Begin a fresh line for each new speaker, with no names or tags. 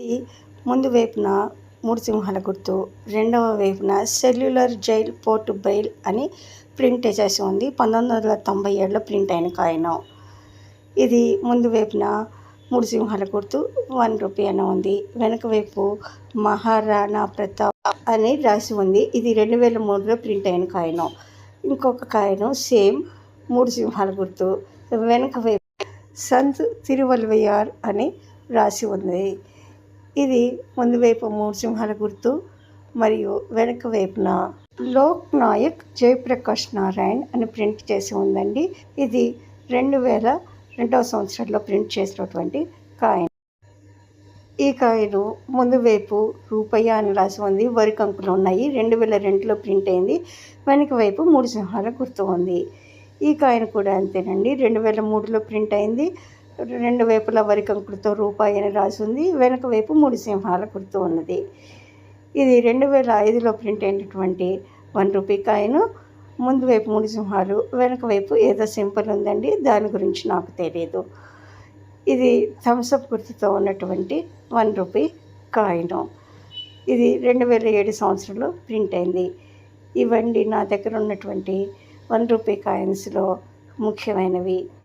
ఇది ముందు వైపున 3 సింహాల గుర్తు, రెండవ వైపున సెల్యులర్ జైల్ పోర్ట్ బెయిల్ అని ప్రింట్ చేసి ఉంది. 1997లో ప్రింట్ అయిన కాయిన్. ఇది ముందు వైపున 3 సింహాల గుర్తు, 1 రూపీ అని ఉంది. వెనక వైపు మహారాణా ప్రతాప్ అని రాసి ఉంది. ఇది 2003లో ప్రింట్ అయిన కాయిన్. ఇంకొక కాయిన్ సేమ్ 3 సింహాల గుర్తు, వెనక వైపు సంత్ తిరువల్వయార్ అని రాసి ఉంది. ఇది ముందు వైపు 3 సింహాల గుర్తు మరియు వెనక వైపున లోక్ నాయక్ జయప్రకాష్ నారాయణ్ అని ప్రింట్ చేసి ఉందండి. ఇది 2002వ సంవత్సరంలో ప్రింట్ చేసినటువంటి కాయిన్. ఈ కాయిన్ ముందు వైపు రూపాయి అని రాసి ఉంది. వరి కంకులు ఉన్నాయి. 2002లో ప్రింట్ అయింది. వెనక వైపు 3 సింహాల గుర్తు ఉంది. ఈ కాయిన్ కూడా అంతేనండి. 2003లో ప్రింట్ అయింది. 2 వైపులా వరి కంకులతో రూపాయి అని రాసి ఉంది. వెనక వైపు 3 సింహాల గుర్తు ఉన్నది. ఇది 2005లో ప్రింట్ అయినటువంటి 1 రూపీ కాయిన్. ముందు వైపు 3 సింహాలు, వెనక వైపు ఏదో సింపుల్ ఉందండి. దాని గురించి నాకు తెలియదు. ఇది థమ్సప్ గుర్తుతో ఉన్నటువంటి 1 రూపీ కాయిన్. ఇది 2007 సంవత్సరంలో ప్రింట్ అయింది. ఇవండి నా దగ్గర ఉన్నటువంటి 1 రూపీ కాయిన్స్లో ముఖ్యమైనవి.